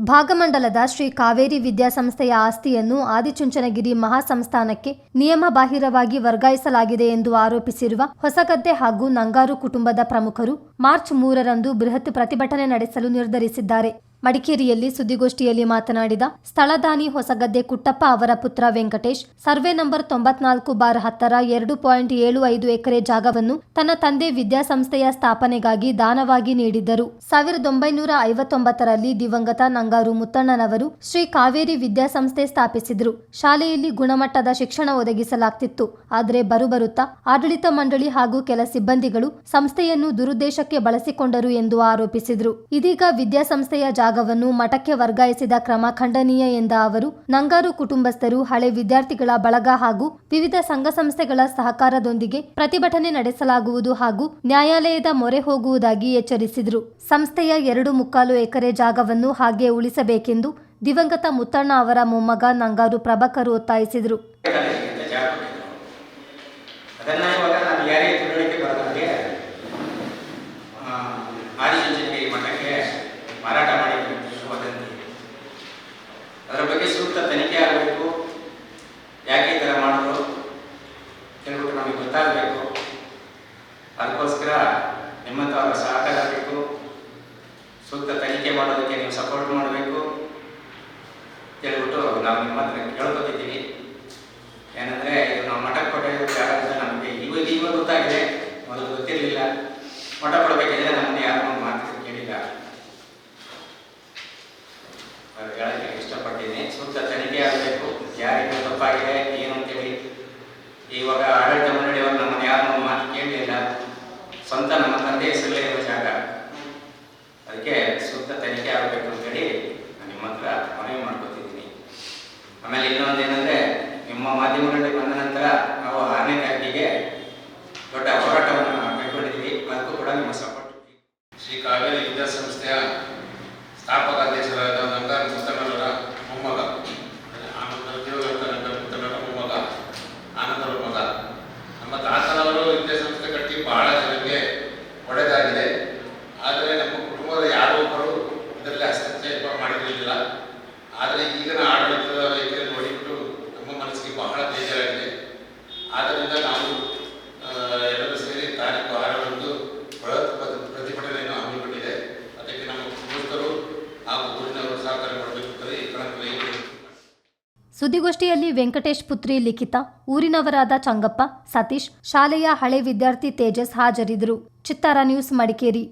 ಭಾಗಮಂಡಲದ ಶ್ರೀ ಕಾವೇರಿ ವಿದ್ಯಾಸಂಸ್ಥೆಯ ಆಸ್ತಿಯನ್ನು ಆದಿಚುಂಚನಗಿರಿ ಮಹಾಸಂಸ್ಥಾನಕ್ಕೆ ನಿಯಮಬಾಹಿರವಾಗಿ ವರ್ಗಾಯಿಸಲಾಗಿದೆ ಎಂದು ಆರೋಪಿಸಿರುವ ಹೊಸಗದ್ದೆ ಹಾಗೂ ನಂಗಾರು ಕುಟುಂಬದ ಪ್ರಮುಖರು ಮಾರ್ಚ್ 3ರಂದು ಬೃಹತ್ ಪ್ರತಿಭಟನೆ ನಡೆಸಲು ನಿರ್ಧರಿಸಿದ್ದಾರೆ. ಮಡಿಕೇರಿಯಲ್ಲಿ ಸುದ್ದಿಗೋಷ್ಠಿಯಲ್ಲಿ ಮಾತನಾಡಿದ ಸ್ಥಳದಾನಿ ಹೊಸಗದ್ದೆ ಕುಟ್ಟಪ್ಪ ಅವರ ಪುತ್ರ ವೆಂಕಟೇಶ್, ಸರ್ವೆ ನಂಬರ್ 94/10ರ 2.75 ಎಕರೆ ಜಾಗವನ್ನು ತನ್ನ ತಂದೆ ವಿದ್ಯಾಸಂಸ್ಥೆಯ ಸ್ಥಾಪನೆಗಾಗಿ ದಾನವಾಗಿ ನೀಡಿದ್ದರು. 1959ರಲ್ಲಿ ದಿವಂಗತ ನಂಗಾರು ಮುತ್ತಣ್ಣನವರು ಶ್ರೀ ಕಾವೇರಿ ವಿದ್ಯಾಸಂಸ್ಥೆ ಸ್ಥಾಪಿಸಿದರು. ಶಾಲೆಯಲ್ಲಿ ಗುಣಮಟ್ಟದ ಶಿಕ್ಷಣ ಒದಗಿಸಲಾಗ್ತಿತ್ತು. ಆದರೆ ಬರುತ್ತಾ ಆಡಳಿತ ಮಂಡಳಿ ಹಾಗೂ ಕೆಲ ಸಿಬ್ಬಂದಿಗಳು ಸಂಸ್ಥೆಯನ್ನು ದುರುದ್ದೇಶಕ್ಕೆ ಬಳಸಿಕೊಂಡರು ಎಂದು ಆರೋಪಿಸಿದರು. ಇದೀಗ ವಿದ್ಯಾಸಂಸ್ಥೆಯ ಜಾಗವನ್ನು ಮಠಕ್ಕೆ ವರ್ಗಾಯಿಸಿದ ಕ್ರಮ ಖಂಡನೀಯ ಎಂದ ಅವರು, ನಂಗಾರು ಕುಟುಂಬಸ್ಥರು, ಹಳೆ ವಿದ್ಯಾರ್ಥಿಗಳ ಬಳಗ ಹಾಗೂ ವಿವಿಧ ಸಂಘ ಸಂಸ್ಥೆಗಳ ಸಹಕಾರದೊಂದಿಗೆ ಪ್ರತಿಭಟನೆ ನಡೆಸಲಾಗುವುದು ಹಾಗೂ ನ್ಯಾಯಾಲಯದ ಮೊರೆ ಹೋಗುವುದಾಗಿ ಎಚ್ಚರಿಸಿದರು. ಸಂಸ್ಥೆಯ 2.25 ಎಕರೆ ಜಾಗವನ್ನು ಹಾಗೆ ಉಳಿಸಬೇಕೆಂದು ದಿವಂಗತ ಮುತ್ತಣ್ಣ ಅವರ ಮೊಮ್ಮಗ ನಂಗಾರು ಪ್ರಭಾಕರ್ ಒತ್ತಾಯಿಸಿದರು. ಮಾರಾಟ ಮಾಡಿ ವದಂತಿ, ಅದರ ಬಗ್ಗೆ ಸೂಕ್ತ ತನಿಖೆ ಆಗಬೇಕು. ಯಾಕೆ ಈ ಥರ ಮಾಡಿದ್ರು ಕೆಲವು ನಮಗೆ ಗೊತ್ತಾಗಬೇಕು. ಅದಕ್ಕೋಸ್ಕರ ನಿಮ್ಮಂಥವರ ಸಹಕಾರ ಬೇಕು. ಸೂಕ್ತ ತನಿಖೆ ಮಾಡೋದಕ್ಕೆ ನೀವು ಸಪೋರ್ಟ್ ಮಾಡಬೇಕು ಹೇಳ್ಬಿಟ್ಟು ನಾವು ನಿಮ್ಮ ಹತ್ರ ಕೇಳ್ಕೊತಿದ್ದೀವಿ. ಏನಂದರೆ ಇದು ನಾವು ಮಠ ಕೊಟ್ಟಿರೋ ಜಾಗ ಅಂತ ನಮಗೆ ಇವಾಗ ಗೊತ್ತಾಗಿದೆ, ಮೊದಲು ಗೊತ್ತಿರಲಿಲ್ಲ. ಮಠ ಕೊಡಬೇಕಿದ್ರೆ ನಮ್ಮನ್ನು ಯಾರು ಮಾತು ಕೇಳಿಲ್ಲ. ಹೇಳಕ್ಕೆ ಇಷ್ಟಪಡ್ತೀನಿ. ಸೂಕ್ತ ತನಿಖೆ ಆಗಬೇಕು. ಯಾರಿಗೆ ತಪ್ಪಾಗಿದೆ ಏನು ಅಂತೇಳಿ. ಇವಾಗ ಆಡಳಿತ ಮಂಡಳಿಯವರು ನಮ್ಮನ್ನು ಯಾರು ಮಾತು ಕೇಳಲಿಲ್ಲ. ಸ್ವಂತ ನಮ್ಮ ತಂದೆ ಹೆಸರಲ್ಲೇ ಇರೋ ಜಾಗ, ಅದಕ್ಕೆ ಸೂಕ್ತ ತನಿಖೆ ಆಗಬೇಕು ಅಂತೇಳಿ ನಾನು ನಿಮ್ಮ ಹತ್ರ ಮನವಿ ಮಾಡ್ಕೊತಿದ್ದೀನಿ. ಆಮೇಲೆ ಇನ್ನೊಂದು ಏನಂದರೆ, ನಿಮ್ಮ ಮಾಧ್ಯಮಗಳಲ್ಲಿ ಬಂದ ನಂತರ ನಾವು 6ನೇ ತಾರೀಕಿಗೆ ದೊಡ್ಡ ಹೋರಾಟವನ್ನು ಕೈಗೊಂಡಿದ್ದೀವಿ. ಅದಕ್ಕೂ ಕೂಡ ನಿಮ್ಮ ಸಪೋರ್ಟ್. ಶ್ರೀ ಕಾವೇರಿ ವಿದ್ಯಾಸಂಸ್ಥೆಯ ಸ್ಥಾಪಕ ಅಧ್ಯಕ್ಷರಾದ ನಂಗಾರು ಮುತ್ತಣ್ಣನವರ ಮೊಮ್ಮಗ, ದಿವಂಗತ ನಂಗಾರು ಮುತ್ತಣ್ಣನ ಮೊಮ್ಮಗ, ಆನಂದರ ಮಗ. ನಮ್ಮ ತಾತನವರು ವಿದ್ಯಾಸಂಸ್ಥೆ ಕಟ್ಟಿ ಬಹಳ ಜನಕ್ಕೆ ಒಳ್ಳೆಯದಾಗಿದೆ. ಆದರೆ ನಮ್ಮ ಕುಟುಂಬದ ಯಾರೋ ಒಬ್ಬರು ಇದರಲ್ಲಿ ಹಸ್ತಕ್ಷೇಪ ಮಾಡಿರಲಿಲ್ಲ. ಆದರೆ ಈಗಿನ ಆಡಳಿತದ ವೈಖರಿ ನೋಡಿಬಿಟ್ಟು ನಮ್ಮ ಮನಸ್ಸಿಗೆ ಬಹಳ ಬೇಜಾರಾಗಿದೆ. ಆದ್ದರಿಂದ ನಾವು ಎಲ್ಲರೂ ಸೇರಿ ತಾರೀಕು 6ರಂದು ಬೃಹತ್ ಪ್ರತಿಭಟನೆಯನ್ನು ಹಮ್ಮಿಕೊಂಡಿದೆ. ಅದಕ್ಕೆ ನಮ್ಮ ಕುಟುಂಬಸ್ಥರು ಹಾಗೂ ಊರಿನವರು ಸಹಕಾರ ಮಾಡಬೇಕು ಈ ಕಣದಲ್ಲಿ. ಸುದ್ದಿಗೋಷ್ಠಿಯಲ್ಲಿ ವೆಂಕಟೇಶ್ ಪುತ್ರಿ ಲಿಖಿತಾ, ಊರಿನವರಾದ ಚಂಗಪ್ಪ, ಸತೀಶ್, ಶಾಲೆಯ ಹಳೆ ವಿದ್ಯಾರ್ಥಿ ತೇಜಸ್ ಹಾಜರಿದ್ದರು. ಚಿತ್ತಾರ ನ್ಯೂಸ್, ಮಡಿಕೇರಿ.